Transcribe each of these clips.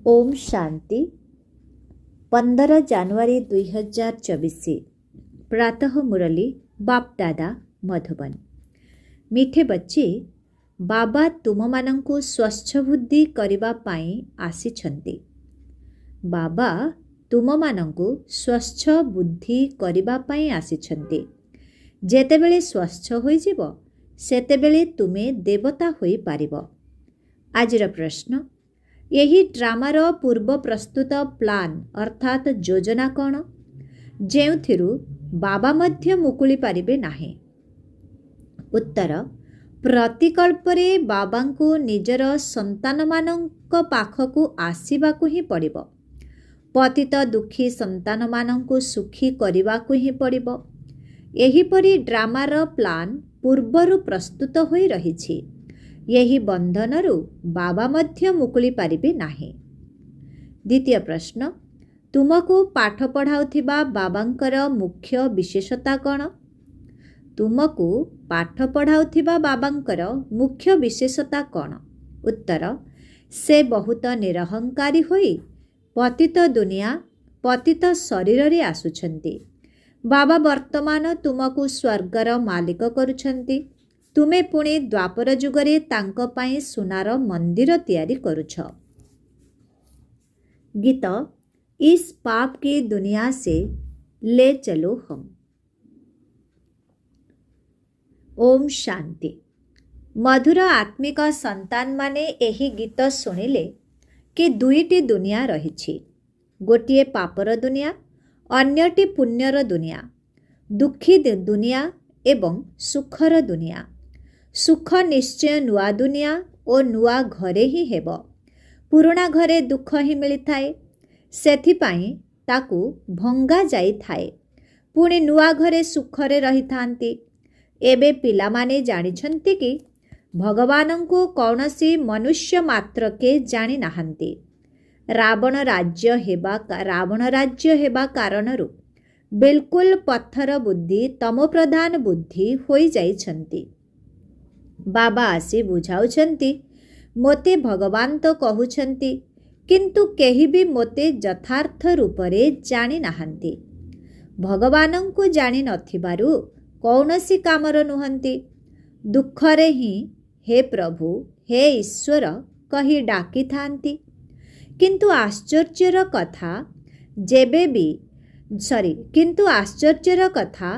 ओम शांति 15 जनवरी 2024 प्रातः मुरली बाप दादा मधुबन। मीठे बच्चे, बाबा तुममानंकु स्वस्थ बुद्धि करिबा पाई आसिछन्ति। बाबा तुममानंकु स्वस्थ बुद्धि करिबा पाई आसिछन्ति। जेतेबेले स्वस्थ होइजिबो सेतेबेले तुमे देवता होई पारिबो। आजिर प्रश्न, यही ड्रामार पूर्व प्रस्तुत प्लान अर्थात योजना कौन जेउथिरु बाबा मध्य मुकुली पारिबे नाही। उत्तर, प्रतिकल्परे बाबांकु निजर संतान मानंक पाखकु आसीबाकु ही पड़िबो। पतित दुखी संतान मानंकु सुखी करिबाकु ही पड़िबो। एहीपरि ड्रामार प्लान पूर्वरु प्रस्तुत होई रहिछि। यही बंधनरु बाबा मध्य मुकुली पारिबे नाही। द्वितीय प्रश्न, तुमको पाठ पढ़ाउथिबा बाबांकर मुख्य विशेषता कौन? तुमको पाठ पढ़ाउथिबा बाबांकर मुख्य विशेषता कौन? उत्तर, से बहुत निरहंकारी होई पतित दुनिया पतित शरीर रे आसुछन्ति। बाबा वर्तमान तुमको स्वर्गर मालिक करुछन्ति। तुमे पुणे द्वापर जुगरे तांको पाई सुनार मंदिर तैयारी करुछ। गीत, इस पाप की दुनिया से ले चलो हम। ओम शांति। मधुर आत्मिक संतान माने एही गीत सुनिले कि दुईटी दुनिया रहिछि। गोटिए पापर दुनिया, अन्यटी पुण्यर दुनिया। दुखी दुनिया एवं सुखर दुनिया। सुख निश्चय नुआ दुनिया और नुआ घरे ही हेबो। पुराणा घरे दुख ही मिली थाए, सेथिपाई ताकू भंगा जाई थाए। पुणी नुआ घरे सुखरे रही थांती। एबे पिलामाने जानिछन्ति कि भगवानंकु कौनसी मनुष्य मात्र के जानी नाहंती। रावण राज्य हेबा कारणरु बिल्कुल पत्थर बुद्धि तमोप्रधान बुद्धि होई जाइछन्ति। बाबा आसी बुझाउछन्ति, मोते भगवान तो कहउछन्ति किंतु केही भी मोते यथार्थ रूपरे जानी नाहंती। भगवानंकु जानी नथिबारु कौनसी कामर नुहंती। दुखरे ही हे प्रभु हे ईश्वर कही डाकी थांती। किंतु आश्चर्यर कथा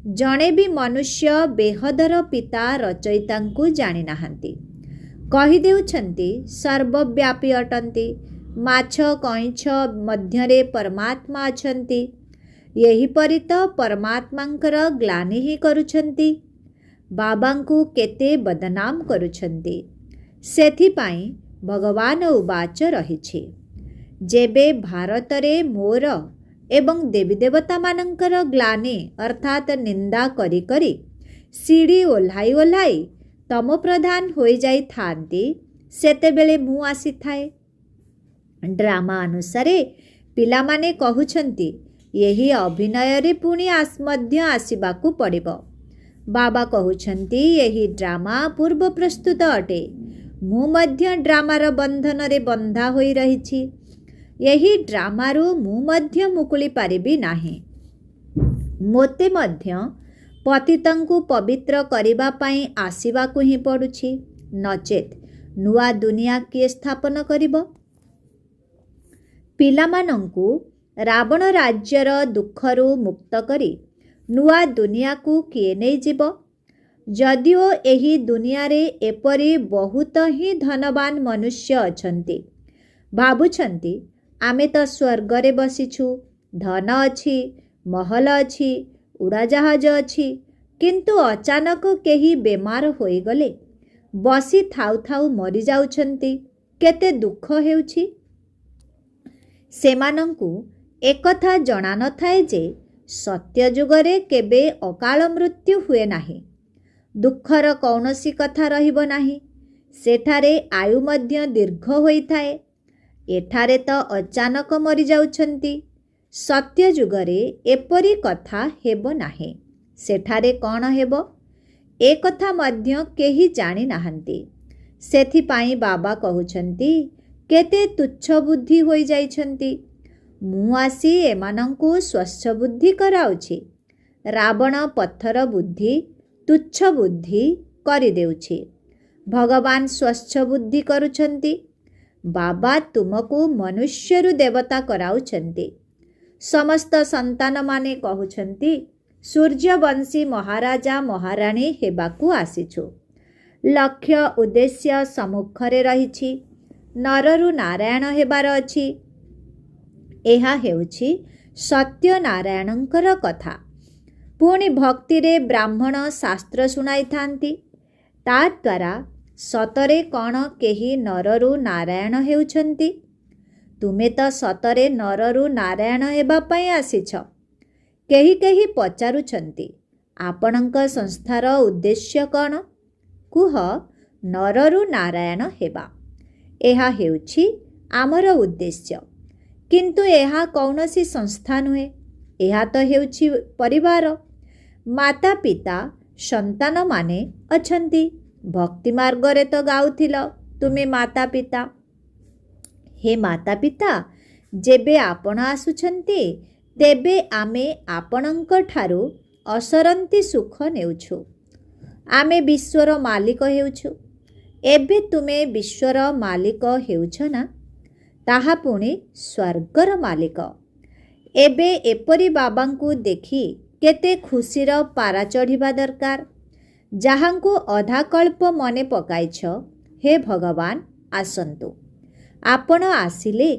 जणे भी मनुष्य बेहदर पिता रचयितांकु जानी नाहंती। कही देउछन्ति सर्वव्यापी अटंती। माछ कइंछ मध्यरे परमात्मा अछन्ति। यही परि तो परमात्मांकर ग्लानि ही करुछन्ति। बाबांकु केते बदनाम करुछन्ति। सेथिपाई भगवान उवाच रहिछि, जेबे भारतरे मोर एवं देवी देवता मानंकर ग्लानि अर्थात निंदा करी करी सीढ़ी ओह्लाई तम प्रधान होई जाई थांती, सेतेबेले मु आसी थाए। ड्रामा अनुसारे पिलामाने कहउछन्ति यही अभिनय रे पुणी मध्य आसीबाकू पड़िबो। बाबा कहउछन्ति यही ड्रामा पूर्व प्रस्तुत अटे। मु मध्य ड्रामार बंधन रे बंधा होई रहिछि। यही ड्रामारू मु मध्य मुकुली पारिबी नाही। मोते मध्य पतितंकु पवित्र करिबा पाई आसीबाकू ही पड़ुछि, नचेत नुआ दुनिया किए स्थापन करिबो। पिलामानंकु रावण राज्यर दुखरू मुक्त करी नुआ दुनिया को किए नहीं जीवो। जदिओ एही दुनिया रे एपरी बहुत ही धनवान मनुष्य अछन्ति। भाबुछन्ति आमे तो स्वर्गरे बसिछु, धन अछि, महल अछि, उड़ाजाहाज अछि, किंतु अचानक केही बेमार होई गले बसी थाउ थाउ मरी जाउछन्ति। केते दुख हेउछि। सेमानंकु एकथा जणा न थाए जे सत्य जुगरे केबे अकाल मृत्यु हुए नाही। दुखर कौनसी कथा रहिबो नाही। सेठारे आयु मध्य दीर्घ होई थाए। एठारे तो अचानक मरी जाउछन्ति। सत्य जुगरे एपरी कथा हेबो नाही। सेठारे कौन हेबो ए कथा मध्य केही जानी नाहंती। सेथिपाई बाबा कहउछन्ति କେତେ ତୁଚ୍ଛ ବୁଦ୍ଧି ହୋଇଯାଇଛନ୍ତି। ମୁଁ ଆସି ଏମାନଙ୍କୁ ସ୍ୱଚ୍ଛ ବୁଦ୍ଧି କରାଉଛି। ରାବଣ ପଥର ବୁଦ୍ଧି ତୁଚ୍ଛ ବୁଦ୍ଧି କରିଦେଉଛି। ଭଗବାନ ସ୍ୱଚ୍ଛ ବୁଦ୍ଧି କରୁଛନ୍ତି। ବାବା ତୁମକୁ ମନୁଷ୍ୟରୁ ଦେବତା କରାଉଛନ୍ତି। ସମସ୍ତ ସନ୍ତାନମାନେ କହୁଛନ୍ତି ସୂର୍ଯ୍ୟବଂଶୀ ମହାରାଜା ମହାରାଣୀ ହେବାକୁ ଆସିଛୁ। ଲକ୍ଷ୍ୟ ଉଦ୍ଦେଶ୍ୟ ସମ୍ମୁଖରେ ରହିଛି। ନରରୁ ନାରାୟଣ ହେବାର ଅଛି। ଏହା ହେଉଛି ସତ୍ୟନାରାୟଣଙ୍କର କଥା। ପୁଣି ଭକ୍ତିରେ ବ୍ରାହ୍ମଣ ଶାସ୍ତ୍ର ଶୁଣାଇଥାନ୍ତି। ତାଦ୍ୱାରା ସତରେ କ'ଣ କେହି ନରରୁ ନାରାୟଣ ହେଉଛନ୍ତି? ତୁମେ ତ ସତରେ ନରରୁ ନାରାୟଣ ହେବା ପାଇଁ ଆସିଛ। କେହି କେହି ପଚାରୁଛନ୍ତି ଆପଣଙ୍କ ସଂସ୍ଥାର ଉଦ୍ଦେଶ୍ୟ କ'ଣ? କୁହ, ନରରୁ ନାରାୟଣ ହେବା। ଏହା ହେଉଛି ଆମର ଉଦ୍ଦେଶ୍ୟ। କିନ୍ତୁ ଏହା କୌଣସି ସଂସ୍ଥା ନୁହେଁ। ଏହା ତ ହେଉଛି ପରିବାର। ମାତା ପିତା ସନ୍ତାନମାନେ ଅଛନ୍ତି। ଭକ୍ତି ମାର୍ଗରେ ତ ଗାଉଥିଲ ତୁମେ ମାତା ପିତା। ହେ ମାତା ପିତା, ଯେବେ ଆପଣ ଆସୁଛନ୍ତି ତେବେ ଆମେ ଆପଣଙ୍କ ଠାରୁ ଅସରନ୍ତି ସୁଖ ନେଉଛୁ। ଆମେ ବିଶ୍ୱର ମାଲିକ ହେଉଛୁ। ଏବେ ତୁମେ ବିଶ୍ୱର ମାଲିକ ହେଉଛ ନା? ତାହା ପୁଣି ସ୍ୱର୍ଗର ମାଲିକ। ଏବେ ଏପରି ବାବାଙ୍କୁ ଦେଖି କେତେ ଖୁସିର ପାରା ଚଢ଼ିବା ଦରକାର। ଯାହାଙ୍କୁ ଅଧାକଳ୍ପ ମନେ ପକାଇଛ, ହେ ଭଗବାନ ଆସନ୍ତୁ। ଆପଣ ଆସିଲେ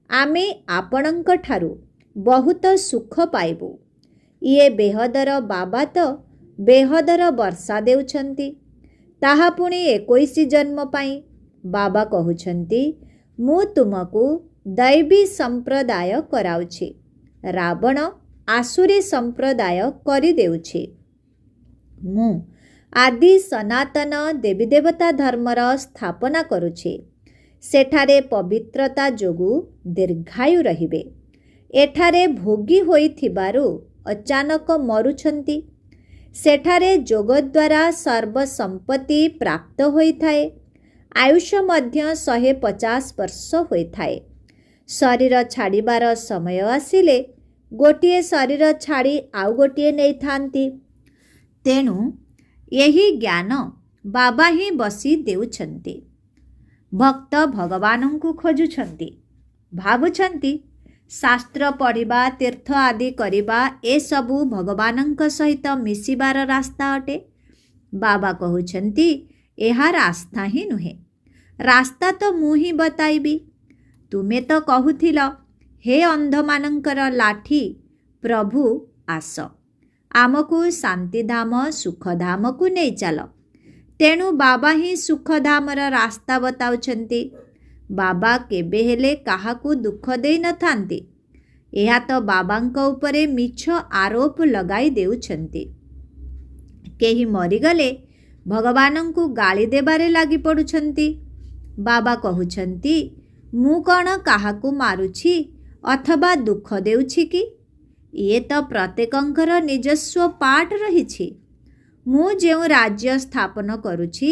ଆମେ ଆପଣଙ୍କ ଠାରୁ ବହୁତ ସୁଖ ପାଇବୁ। ଇଏ ବେହଦର ବାବା ତ ବେହଦର ବର୍ଷା ଦେଉଛନ୍ତି। ତାହା ପୁଣି 21 ଜନ୍ମ ପାଇଁ। ବାବା କହୁଛନ୍ତି ମୁଁ ତୁମକୁ ଦୈବୀ ସମ୍ପ୍ରଦାୟ କରାଉଛି। ରାବଣ ଆସୁରୀ ସମ୍ପ୍ରଦାୟ କରିଦେଉଛି। ମୁଁ ଆଦି ସନାତନ ଦେବୀ ଦେବତା ଧର୍ମର ସ୍ଥାପନା କରୁଛି। ସେଠାରେ ପବିତ୍ରତା ଯୋଗୁଁ ଦୀର୍ଘାୟୁ ରହିବେ। ଏଠାରେ ଭୋଗୀ ହୋଇଥିବାରୁ ଅଚାନକ ମରୁଛନ୍ତି। ସେଠାରେ ଯୋଗ ଦ୍ୱାରା ସର୍ବସମ୍ପତ୍ତି ପ୍ରାପ୍ତ ହୋଇଥାଏ। ଆୟୁଷ ମଧ୍ୟ 150 ବର୍ଷ ହୋଇଥାଏ। ଶରୀର ଛାଡ଼ିବାର ସମୟ ଆସିଲେ ଗୋଟିଏ ଶରୀର ଛାଡ଼ି ଆଉ ଗୋଟିଏ ନେଇଥାନ୍ତି। ତେଣୁ ଏହି ଜ୍ଞାନ ବାବା ହିଁ ବସି ଦେଉଛନ୍ତି। ଭକ୍ତ ଭଗବାନଙ୍କୁ ଖୋଜୁଛନ୍ତି। ଭାବୁଛନ୍ତି ଶାସ୍ତ୍ର ପଢ଼ିବା, ତୀର୍ଥ ଆଦି କରିବା ଏସବୁ ଭଗବାନଙ୍କ ସହିତ ମିଶିବାର ରାସ୍ତା ଅଟେ। ବାବା କହୁଛନ୍ତି ଏହା ରାସ୍ତା ହିଁ ନୁହେଁ। ରାସ୍ତା ତ ମୁଁ ହିଁ ବତାଇବି। ତୁମେ ତ କହୁଥିଲ ହେ ଅନ୍ଧମାନଙ୍କର ଲାଠି ପ୍ରଭୁ ଆସ, ଆମକୁ ଶାନ୍ତିଧାମ ସୁଖଧାମକୁ ନେଇ ଚାଲ। ତେଣୁ ବାବା ହିଁ ସୁଖଧାମର ରାସ୍ତା ବତାଉଛନ୍ତି। ବାବା କେବେ ହେଲେ କାହାକୁ ଦୁଃଖ ଦେଇନଥାନ୍ତି। ଏହା ତ ବାବାଙ୍କ ଉପରେ ମିଛ ଆରୋପ ଲଗାଇ ଦେଉଛନ୍ତି। କେହି ମରିଗଲେ ଭଗବାନଙ୍କୁ ଗାଳି ଦେବାରେ ଲାଗି ପଡ଼ୁଛନ୍ତି। ବାବା କହୁଛନ୍ତି ମୁଁ କ'ଣ କାହାକୁ ମାରୁଛି ଅଥବା ଦୁଃଖ ଦେଉଛି କି? ଇଏ ତ ପ୍ରତ୍ୟେକଙ୍କର ନିଜସ୍ୱ ପାର୍ଟ ରହିଛି। ମୁଁ ଯେଉଁ ରାଜ୍ୟ ସ୍ଥାପନ କରୁଛି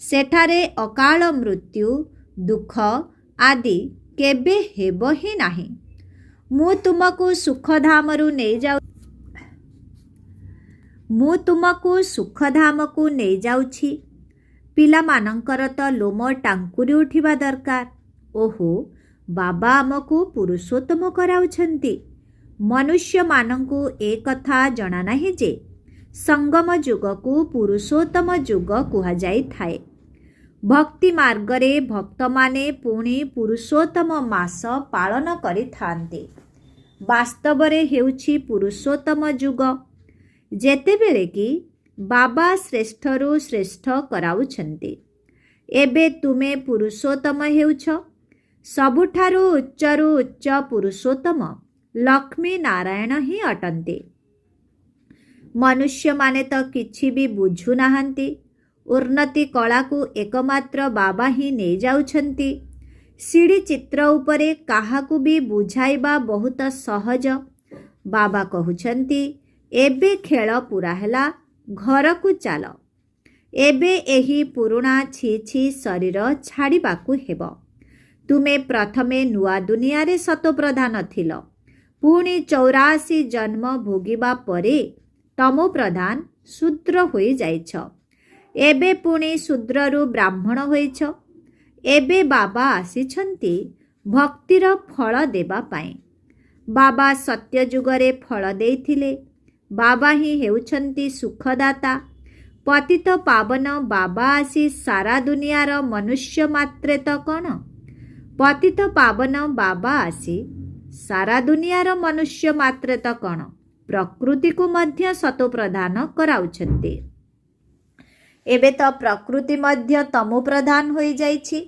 ସେଠାରେ ଅକାଳ ମୃତ୍ୟୁ, ଦୁଃଖ ଆଦି କେବେ ହେବ ହିଁ ନାହିଁ। ମୁଁ ତୁମକୁ ସୁଖଧାମକୁ ନେଇଯାଉଛି। ପିଲାମାନଙ୍କର ତ ଲୋମ ଟାଙ୍କୁରି ଉଠିବା ଦରକାର। ଓହୋ, ବାବା ଆମକୁ ପୁରୁଷୋତ୍ତମ କରାଉଛନ୍ତି। ମନୁଷ୍ୟମାନଙ୍କୁ ଏ କଥା ଜଣା ନାହିଁ ଯେ ସଙ୍ଗମ ଯୁଗକୁ ପୁରୁଷୋତ୍ତମ ଯୁଗ କୁହାଯାଇଥାଏ। ଭକ୍ତି ମାର୍ଗରେ ଭକ୍ତମାନେ ପୁଣି ପୁରୁଷୋତ୍ତମ ମାସ ପାଳନ କରିଥାନ୍ତି। ବାସ୍ତବରେ ହେଉଛି ପୁରୁଷୋତ୍ତମ ଯୁଗ, ଯେତେବେଳେ କି ବାବା ଶ୍ରେଷ୍ଠରୁ ଶ୍ରେଷ୍ଠ କରାଉଛନ୍ତି। ଏବେ ତୁମେ ପୁରୁଷୋତ୍ତମ ହେଉଛ। ସବୁଠାରୁ ଉଚ୍ଚରୁ ଉଚ୍ଚ ପୁରୁଷୋତ୍ତମ ଲକ୍ଷ୍ମୀ ନାରାୟଣ ହିଁ ଅଟନ୍ତି। ମନୁଷ୍ୟମାନେ ତ କିଛି ବି ବୁଝୁନାହାନ୍ତି। ଉନ୍ନତି କଳାକୁ ଏକମାତ୍ର ବାବା ହିଁ ନେଇଯାଉଛନ୍ତି। ସିଡ଼ି ଚିତ୍ର ଉପରେ କାହାକୁ ବି ବୁଝାଇବା ବହୁତ ସହଜ। ବାବା କହୁଛନ୍ତି ଏବେ ଖେଳ ପୂରା ହେଲା, ଘରକୁ ଚାଲ। ଏବେ ଏହି ପୁରୁଣା ଛି ଛି ଶରୀର ଛାଡ଼ିବାକୁ ହେବ। ତୁମେ ପ୍ରଥମେ ନୂଆ ଦୁନିଆରେ ସତୋପ୍ରଧାନ ଥିଲ। ପୁଣି 84 ଜନ୍ମ ଭୋଗିବା ପରେ ତମୋ ପ୍ରଧାନ ଶୂଦ୍ର ହୋଇଯାଇଛ। ଏବେ ପୁଣି ଶୂଦ୍ରରୁ ବ୍ରାହ୍ମଣ ହୋଇଛ। ଏବେ ବାବା ଆସିଛନ୍ତି ଭକ୍ତିର ଫଳ ଦେବା ପାଇଁ। ବାବା ସତ୍ୟଯୁଗରେ ଫଳ ଦେଇଥିଲେ। ବାବା ହିଁ ହେଉଛନ୍ତି ସୁଖଦାତା। ପତିତ ପାବନ ବାବା ଆସି ସାରା ଦୁନିଆର ମନୁଷ୍ୟ ମାତ୍ରେ ତ କ'ଣ? ପତିତ ପାବନ ବାବା ଆସି ସାରା ଦୁନିଆର ମନୁଷ୍ୟ ମାତ୍ରେ ତ କ'ଣ ପ୍ରକୃତିକୁ ମଧ୍ୟ ସତୋପ୍ରଧାନ କରାଉଛନ୍ତି। ଏବେ ତ ପ୍ରକୃତି ମଧ୍ୟ ତମୋ ପ୍ରଧାନ ହୋଇଯାଇଛି।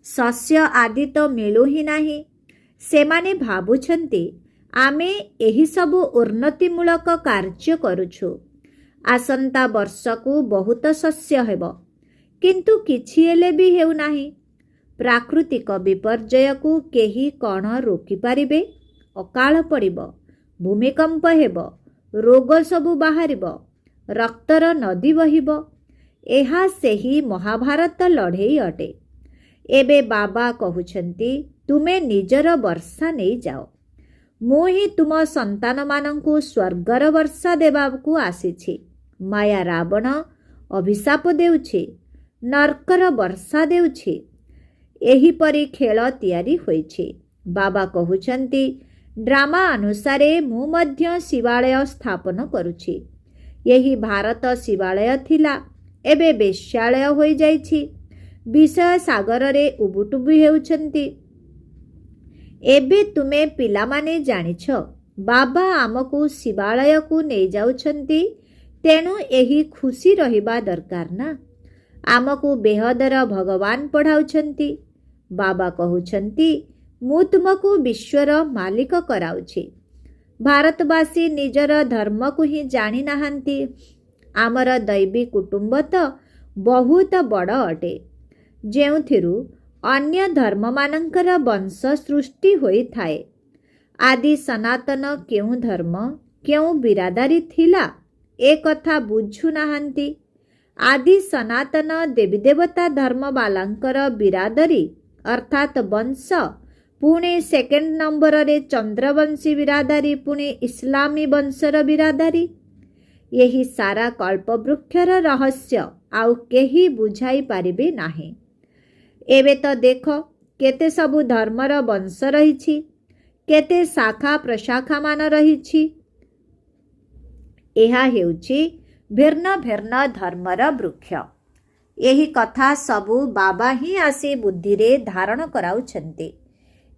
ଶସ୍ୟ ଆଦି ତ ମିଳୁ ହିଁ ନାହିଁ। ସେମାନେ ଭାବୁଛନ୍ତି ଆମେ ଏହିସବୁ ଉନ୍ନତିମୂଳକ କାର୍ଯ୍ୟ କରୁଛୁ। ଆସନ୍ତା ବର୍ଷକୁ ବହୁତ ଶସ୍ୟ ହେବ, କିନ୍ତୁ କିଛି ହେଲେ ବି ହେଉନାହିଁ। ପ୍ରାକୃତିକ ବିପର୍ଯ୍ୟୟକୁ କେହି କ'ଣ ରୋକିପାରିବେ? ଅକାଳ ପଡ଼ିବ, ଭୂମିକମ୍ପ ହେବ, ରୋଗ ସବୁ ବାହାରିବ, ରକ୍ତର ନଦୀ ବହିବ। ଏହା ସେହି ମହାଭାରତ ଲଢ଼େଇ ଅଟେ। ଏବେ ବାବା କହୁଛନ୍ତି ତୁମେ ନିଜର ବର୍ଷା ନେଇଯାଅ। ମୁଁ ହିଁ ତୁମ ସନ୍ତାନମାନଙ୍କୁ ସ୍ୱର୍ଗର ବର୍ଷା ଦେବାକୁ ଆସିଛି। ମାୟା ରାବଣ ଅଭିଶାପ ଦେଉଛି, ନର୍କର ବର୍ଷା ଦେଉଛି। ଏହିପରି ଖେଳ ତିଆରି ହୋଇଛି। ବାବା କହୁଛନ୍ତି ଡ୍ରାମା ଅନୁସାରେ ମୁଁ ମଧ୍ୟ ଶିବାଳୟ ସ୍ଥାପନ କରୁଛି। ଏହି ଭାରତ ଶିବାଳୟ ଥିଲା, ଏବେ ବେଶ୍ୟାଳୟ ହୋଇଯାଇଛି। ବିଷୟ ସାଗରରେ ଉବୁଟୁବୁ ହେଉଛନ୍ତି। ଏବେ ତୁମେ ପିଲାମାନେ ଜାଣିଛ ବାବା ଆମକୁ ଶିବାଳୟକୁ ନେଇଯାଉଛନ୍ତି। ତେଣୁ ଏହି ଖୁସି ରହିବା ଦରକାର ନା। ଆମକୁ ବେହଦର ଭଗବାନ ପଢ଼ାଉଛନ୍ତି। ବାବା କହୁଛନ୍ତି ମୁଁ ତୁମକୁ ବିଶ୍ୱର ମାଲିକ କରାଉଛି। ଭାରତବାସୀ ନିଜର ଧର୍ମକୁ ହିଁ ଜାଣିନାହାନ୍ତି। ଆମର ଦୈବୀ କୁଟୁମ୍ବ ତ ବହୁତ ବଡ଼ ଅଟେ, ଯେଉଁଥିରୁ ଅନ୍ୟ ଧର୍ମମାନଙ୍କର ବଂଶ ସୃଷ୍ଟି ହୋଇଥାଏ। ଆଦି ସନାତନ କେଉଁ ଧର୍ମ, କେଉଁ ବିରାଦାରୀ ଥିଲା, ଏ କଥା ବୁଝୁନାହାନ୍ତି। ଆଦି ସନାତନ ଦେବୀଦେବତା ଧର୍ମବାଲାଙ୍କର ବିରାଦରୀ ଅର୍ଥାତ୍ ବଂଶ, ପୁଣି ସେକେଣ୍ଡ ନମ୍ବରରେ ଚନ୍ଦ୍ରବଂଶୀ ବିରାଦାରୀ, ପୁଣି ଇସଲାମୀ ବଂଶର ବିରାଦାରୀ। ଏହି ସାରା କଳ୍ପବୃକ୍ଷର ରହସ୍ୟ ଆଉ କେହି ବୁଝାଇ ପାରିବେ ନାହିଁ। ଏବେ ତ ଦେଖ କେତେ ସବୁ ଧର୍ମର ବଂଶ ରହିଛି, କେତେ ଶାଖା ପ୍ରଶାଖାମାନ ରହିଛି। ଏହା ହେଉଛି ଭିନ୍ନ ଭିନ୍ନ ଧର୍ମର ବୃକ୍ଷ। ଏହି କଥା ସବୁ ବାବା ହିଁ ଆସି ବୁଦ୍ଧିରେ ଧାରଣ କରାଉଛନ୍ତି।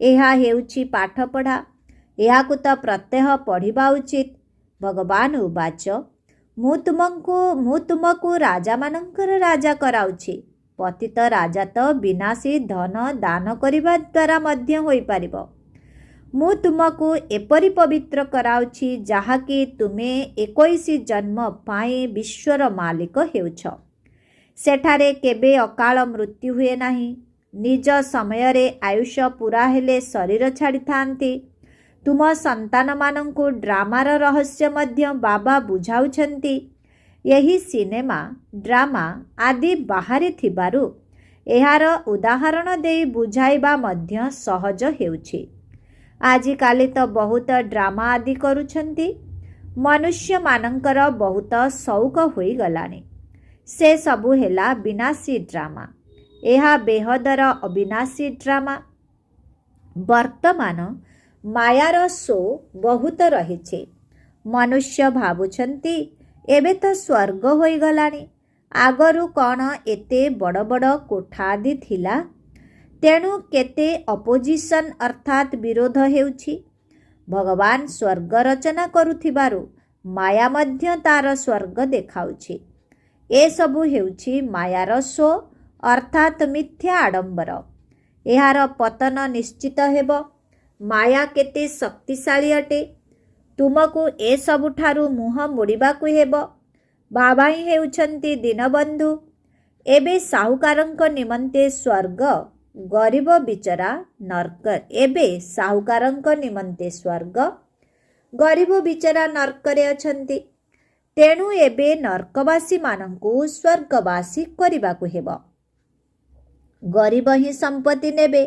ଏହା ହେଉଛି ପାଠପଢ଼ା। ଏହାକୁ ତ ପ୍ରତ୍ୟହ ପଢ଼ିବା ଉଚିତ। ଭଗବାନ ଉବାଚ ମୁଁ ତୁମକୁ ରାଜାମାନଙ୍କର ରାଜା କରାଉଛି। ପତିତ ରାଜା ତ ବିନାଶୀ ଧନ ଦାନ କରିବା ଦ୍ୱାରା ମଧ୍ୟ ହୋଇପାରିବ। ମୁଁ ତୁମକୁ ଏପରି ପବିତ୍ର କରାଉଛି ଯାହାକି ତୁମେ 21 ଜନ୍ମ ପାଇଁ ବିଶ୍ୱର ମାଲିକ ହେଉଛ। ସେଠାରେ କେବେ ଅକାଳ ମୃତ୍ୟୁ ହୁଏ ନାହିଁ। ନିଜ ସମୟରେ ଆୟୁଷ ପୁରା ହେଲେ ଶରୀର ଛାଡ଼ିଥାନ୍ତି। ତୁମ ସନ୍ତାନମାନଙ୍କୁ ଡ୍ରାମାର ରହସ୍ୟ ମଧ୍ୟ ବାବା ବୁଝାଉଛନ୍ତି। ଏହି ସିନେମା, ଡ୍ରାମା ଆଦି ବାହାରେ ଥିବାରୁ ଏହାର ଉଦାହରଣ ଦେଇ ବୁଝାଇବା ମଧ୍ୟ ସହଜ ହେଉଛି। ଆଜିକାଲି ତ ବହୁତ ଡ୍ରାମା ଆଦି କରୁଛନ୍ତି। ମନୁଷ୍ୟମାନଙ୍କର ବହୁତ ସଉକ ହୋଇଗଲାଣି। ସେ ସବୁ ହେଲା ବିନାଶୀ ଡ୍ରାମା। ଏହା ବେହଦର ଅବିନାଶୀ ଡ୍ରାମା। ବର୍ତ୍ତମାନ ମାୟାର ଶୋ ବହୁତ ରହିଛି। ମନୁଷ୍ୟ ଭାବୁଛନ୍ତି ଏବେ ତ ସ୍ୱର୍ଗ ହୋଇଗଲାଣି। ଆଗରୁ କ'ଣ ଏତେ ବଡ଼ ବଡ଼ କୋଠା ଆଦି ଥିଲା? ତେଣୁ କେତେ ଅପୋଜିସନ୍ ଅର୍ଥାତ୍ ବିରୋଧ ହେଉଛି। ଭଗବାନ ସ୍ୱର୍ଗ ରଚନା କରୁଥିବାରୁ ମାୟା ମଧ୍ୟ ତାର ସ୍ୱର୍ଗ ଦେଖାଉଛି। ଏସବୁ ହେଉଛି ମାୟାର ଶୋ ଅର୍ଥାତ୍ ମିଥ୍ୟା ଆଡ଼ମ୍ବର। ଏହାର ପତନ ନିଶ୍ଚିତ ହେବ। ମାୟା କେତେ ଶକ୍ତିଶାଳୀ ଅଟେ। ତୁମକୁ ଏସବୁଠାରୁ ମୁହଁ ମୋଡ଼ିବାକୁ ହେବ। ବାବା ହିଁ ହେଉଛନ୍ତି ଦୀନବନ୍ଧୁ। ଏବେ ସାହୁକାରଙ୍କ ନିମନ୍ତେ ସ୍ୱର୍ଗ, ଗରିବ ବିଚରା ନର୍କ। ଏବେ ସାହୁକାରଙ୍କ ନିମନ୍ତେ ସ୍ୱର୍ଗ, ଗରିବ ବିଚରା ନର୍କରେ ଅଛନ୍ତି। ତେଣୁ ଏବେ ନର୍କବାସୀମାନଙ୍କୁ ସ୍ୱର୍ଗବାସୀ କରିବାକୁ ହେବ। ଗରିବ ହିଁ ସମ୍ପତ୍ତି ନେବେ,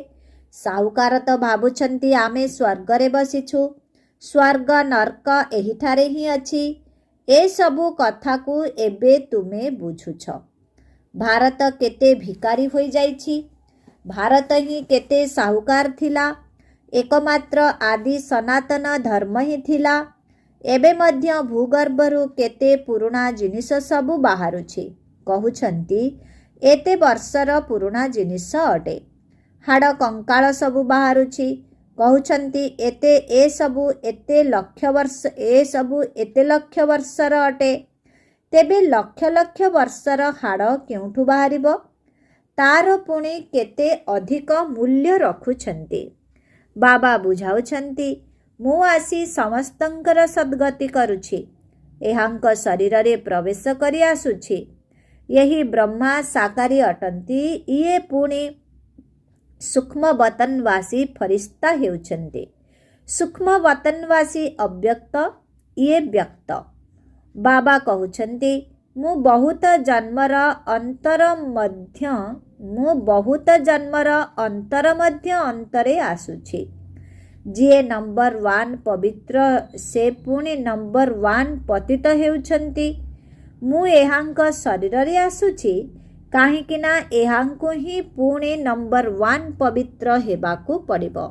साहुकार तो भावुछंती आमे स्वर्गरे बसिछु, स्वर्ग नर्क एहिठारे ही अछि। ए सबु कथा को एबे तुमे बुझुछ। भारत केते भिकारी होई जाइछि, भारत ही केते साहुकार थिला, एकमात्र आदि सनातन धर्म ही थिला। एबे मध्य भूगर्भरु केते पुरुणा जिनिस सबु बाहरुछि। कहउछंती एते वर्षर पुरुणा जिनिस अटे। हाड़ कंकाल सबु बाहरुछि। कहउछंती ए सबु एते लक्ष वर्षर अटे। तेबे लक्ष लक्ष वर्षर हाड़ केउठु बाहरिबो? तार पुणी केते अधिक मूल्य रखुछंती। बाबा बुझाउछंती मु आसी समस्तंकर सद्गति करुछि। एहांक शरीर रे प्रवेश करि आसुछि। यही ब्रह्मा साकारी अटंती, इए पुणी सूक्ष्म वतनवासी फरिश्ता हेउछंती। सूक्ष्म वतनवासी अव्यक्त, इए व्यक्त। बाबा कहउछंती मु बहुत जन्मर अंतर मध्य अंतरे आसुछि। जिए नंबर 1 पवित्र से पुणी नंबर 1 पतित हेउछंती। मु एहांक शरीर रे आसुछि काहेकि ना एहांको ही पुणे नंबर 1 पवित्र हेबाकू पड़िबो।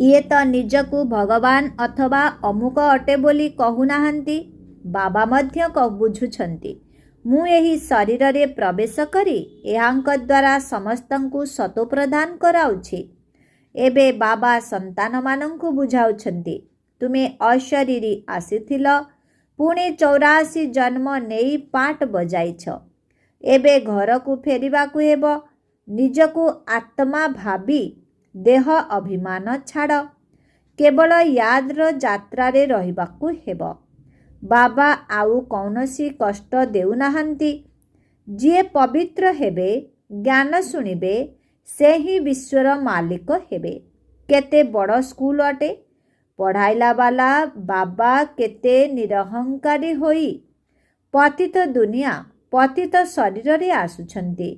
इए तो निजकू भगवान अथवा अमुक अटे बोली कहु नाहंती। बाबा मध्य बुझुछंती मु एही शरीर रे प्रवेश करी एहांक द्वारा समस्तंकु सतो प्रदान कराउछि। एबे बाबा संतान मानंकु बुझाउछंती तुमे अशरीरी आसीथिल, पुणे 84 जन्म नेई पाट बजाइछ। एबे घर को फेरिबाकू हेबो। निजकू आत्मा भाबी देह अभिमान छाड़, केवल याद्र यात्रा रे रहिबाकू हेबो। बाबा आउ कौनसी कष्ट देउ नाहंती। जिए पवित्र हेबे, ज्ञान सुनिबे, से ही विश्वर मालिक हेबे। केते बड़ स्कूल अटे। पढ़ाइला वाला बाबा केते निरहंकारी होई पतित दुनिया पतित शरीर रे आसुछंती।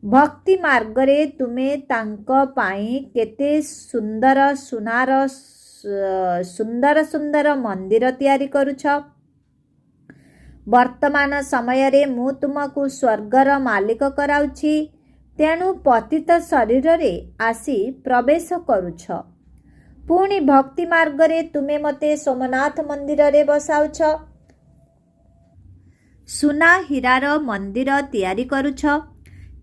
भक्ति मार्ग रे तुमे तांको पाई केते सुंदर सुंदर मंदिर तैयारी करुछ। वर्तमान समय रे मु तुमको स्वर्गर मालिक कराउछि, तेणु पतित शरीर रे आसी प्रवेश करुछ। पुणी भक्ति मार्ग रे तुमे मते सोमनाथ मंदिर रे बसाउछ। सुना हीरार मंदिर तैयारी करुछ।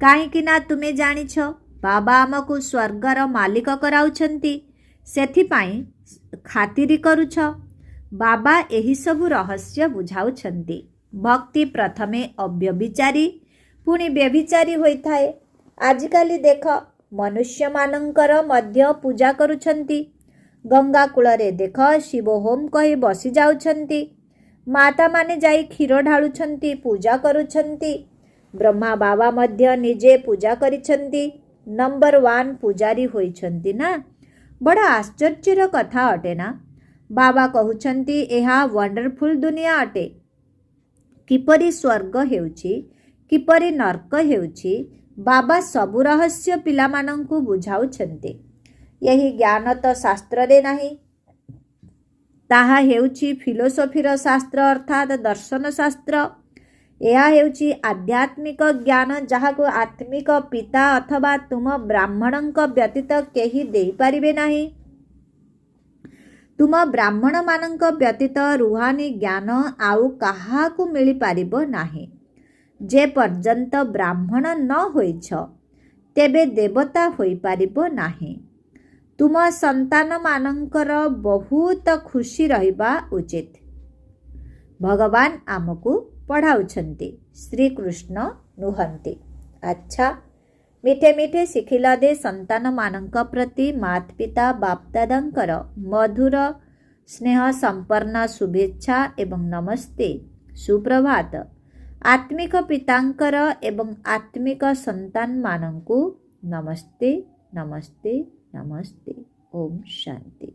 काहेकि ना तुमे जानिछ बाबा आमको स्वर्गर मालिक कराउछंती, सेथिपाई खातिरी करुछ। बाबा एही सबु रहस्य बुझाउछंती। भक्ति प्रथमे अव्यभिचारी पुणी व्यभिचारी होइथाए। आजिकाली देख मनुष्य मानंकर मध्य पूजा करुछंती। गंगा कूଳରେ देख शिव होम कही बसी जाउछंती। माता माने जाई क्षीर ढालुछंती, पूजा करुछंती। ब्रह्मा बाबा मध्य निजे पूजा करिछंती। नंबर 1 पूजारी होइछंती ना। बड़ा आश्चर्यर कथा अटे ना। बाबा कहउछंती एहा वंडरफुल दुनिया अटे। किपरि स्वर्ग हेउछि, किपरि नर्क हेउछि, बाबा सबु रहस्य पिला मानंकु बुझाउछंती। यही ज्ञान तो शास्त्र रे नाही, ताहा हेउछि फिलोसोफीर शास्त्र अर्थात दर्शन शास्त्र। यह हेउछि आध्यात्मिक ज्ञान जहाको आत्मिक पिता अथवा तुम ब्राह्मणंक व्यतीत केही देई पारिबे नाही। तुम ब्राह्मण मानंक व्यतीत रुहानी ज्ञान आउ काहाकू मिली पारिबो नाही। जे पर्यंत ब्राह्मण न होइछ तेबे देवता होई पारिबो नाही। तुम संतान मानंकर बहुत खुशी रहिबा उचित। भगवान आमको पढ़ाउछंती, श्री कृष्ण नुहंती। अच्छा मीठे मीठे शिखिला दे संतान मानंक प्रति मात पिता बाप दादांकर मधुर स्नेह संपन्न शुभेच्छा एवं नमस्ते सुप्रभात। आत्मिक पितांकर एवं आत्मिक संतान मानंकु नमस्ते नमस्ते नमस्ते। ओम शांति।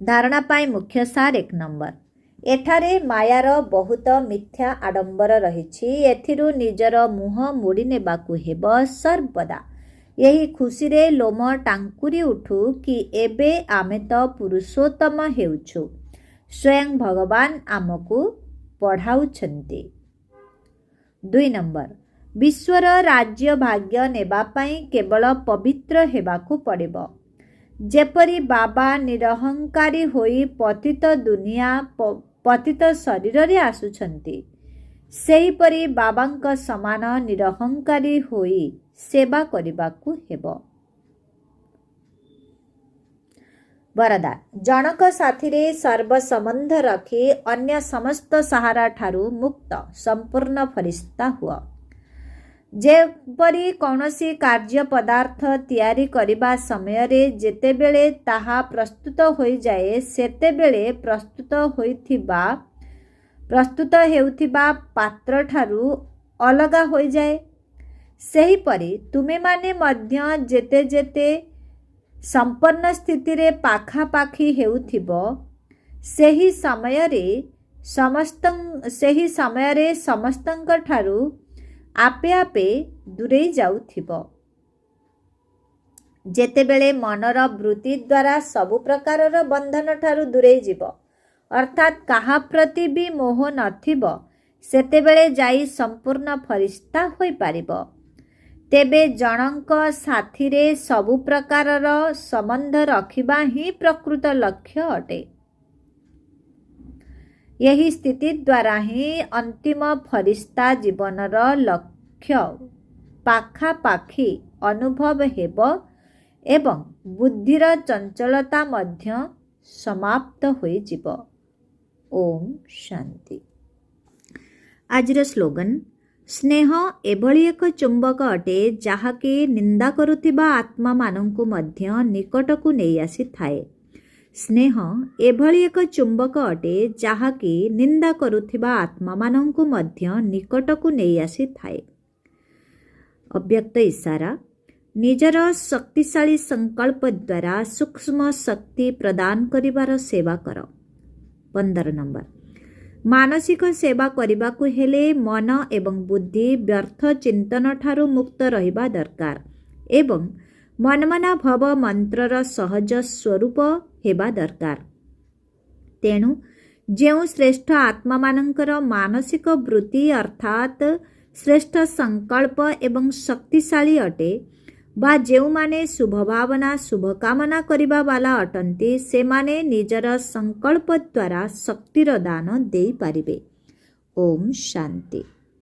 धारणा पाई मुख्य सार 1 नंबर। ଏଠାରେ ମାୟାର ବହୁତ ମିଥ୍ୟା ଆଡ଼ମ୍ବର ରହିଛି। ଏଥିରୁ ନିଜର ମୁହଁ ମୋଡ଼ି ନେବାକୁ ହେବ ସର୍ବଦା। ଏହି ଖୁସିରେ ଲୋମ ଟାଙ୍କୁରି ଉଠୁ କି ଏବେ ଆମେ ତ ପୁରୁଷୋତ୍ତମ ହେଉଛୁ। ସ୍ୱୟଂ ଭଗବାନ ଆମକୁ ପଢ଼ାଉଛନ୍ତି। 2 ନମ୍ବର, ବିଶ୍ୱର ରାଜ୍ୟ ଭାଗ୍ୟ ନେବା ପାଇଁ କେବଳ ପବିତ୍ର ହେବାକୁ ପଡ଼ିବ। ଯେପରି ବାବା ନିରହଙ୍କାରୀ ହୋଇ ପତିତ ଶରୀରରେ ଆସୁଛନ୍ତି, ସେହିପରି ବାବାଙ୍କ ସମାନ ନିରହଙ୍କାରୀ ହୋଇ ସେବା କରିବାକୁ ହେବ। ବରଦାନ, ଜଣକ ସାଥିରେ ସର୍ବସମ୍ବନ୍ଧ ରଖି ଅନ୍ୟ ସମସ୍ତ ସାହାରା ଠାରୁ ମୁକ୍ତ ସମ୍ପୂର୍ଣ୍ଣ ଫରିସ୍ତା ହୁଅ। ଯେପରି କୌଣସି କାର୍ଯ୍ୟ ପଦାର୍ଥ ତିଆରି କରିବା ସମୟରେ ଯେତେବେଳେ ତାହା ପ୍ରସ୍ତୁତ ହୋଇଯାଏ ସେତେବେଳେ ପ୍ରସ୍ତୁତ ହେଉଥିବା ପାତ୍ରଠାରୁ ଅଲଗା ହୋଇଯାଏ, ସେହିପରି ତୁମେମାନେ ମଧ୍ୟ ଯେତେ ଯେତେ ସମ୍ପନ୍ନ ସ୍ଥିତିରେ ପାଖାପାଖି ହେଉଥିବ ସେହି ସମୟରେ ସମସ୍ତଙ୍କଠାରୁ ଆପେ ଆପେ ଦୂରେଇ ଯାଉଥିବ। ଯେତେବେଳେ ମନର ବୃତ୍ତି ଦ୍ୱାରା ସବୁ ପ୍ରକାରର ବନ୍ଧନଠାରୁ ଦୂରେଇ ଯିବ, ଅର୍ଥାତ୍ କାହା ପ୍ରତି ବି ମୋହ ନଥିବ, ସେତେବେଳେ ଯାଇ ସମ୍ପୂର୍ଣ୍ଣ ଫରିସ୍ତା ହୋଇପାରିବ। ତେବେ ଜଣଙ୍କ ସାଥିରେ ସବୁ ପ୍ରକାରର ସମ୍ବନ୍ଧ ରଖିବା ହିଁ ପ୍ରକୃତ ଲକ୍ଷ୍ୟ ଅଟେ। ଏହି ସ୍ଥିତି ଦ୍ୱାରା ହିଁ ଅନ୍ତିମ ଫରିସ୍ତା ଜୀବନର ଲକ୍ଷ୍ୟ ପାଖାପାଖି ଅନୁଭବ ହେବ ଏବଂ ବୁଦ୍ଧିର ଚଞ୍ଚଳତା ମଧ୍ୟ ସମାପ୍ତ ହୋଇଯିବ। ଓମ୍ ଶାନ୍ତି। ଆଜିର ସ୍ଲୋଗାନ, ସ୍ନେହ ଏଭଳି ଏକ ଚୁମ୍ବକ ଅଟେ ଯାହାକି ନିନ୍ଦା କରୁଥିବା ଆତ୍ମାମାନଙ୍କୁ ମଧ୍ୟ ନିକଟକୁ ନେଇ ଆସିଥାଏ। ସ୍ନେହ ଏଭଳି ଏକ ଚୁମ୍ବକ ଅଟେ ଯାହାକି ନିନ୍ଦା କରୁଥିବା ଆତ୍ମାମାନଙ୍କୁ ମଧ୍ୟ ନିକଟକୁ ନେଇ ଆସିଥାଏ। ଅବ୍ୟକ୍ତ ଇଶାରା, ନିଜର ଶକ୍ତିଶାଳୀ ସଂକଳ୍ପ ଦ୍ୱାରା ସୂକ୍ଷ୍ମ ଶକ୍ତି ପ୍ରଦାନ କରିବାର ସେବା କର। 15 ନମ୍ବର, ମାନସିକ ସେବା କରିବାକୁ ହେଲେ ମନ ଏବଂ ବୁଦ୍ଧି ବ୍ୟର୍ଥ ଚିନ୍ତନଠାରୁ ମୁକ୍ତ ରହିବା ଦରକାର ଏବଂ ମନ୍ମନା ଭବ ମନ୍ତ୍ରର ସହଜ ସ୍ୱରୂପ ହେବା ଦରକାର। ତେଣୁ ଯେଉଁ ଶ୍ରେଷ୍ଠ ଆତ୍ମାମାନଙ୍କର ମାନସିକ ବୃତ୍ତି ଅର୍ଥାତ୍ ଶ୍ରେଷ୍ଠ ସଂକଳ୍ପ ଏବଂ ଶକ୍ତିଶାଳୀ ଅଟେ ବା ଯେଉଁମାନେ ଶୁଭଭାବନା ଶୁଭକାମନା କରିବା ବାଲା ଅଟନ୍ତି, ସେମାନେ ନିଜର ସଂକଳ୍ପ ଦ୍ୱାରା ଶକ୍ତିର ଦାନ ଦେଇପାରିବେ। ଓମ୍ ଶାନ୍ତି।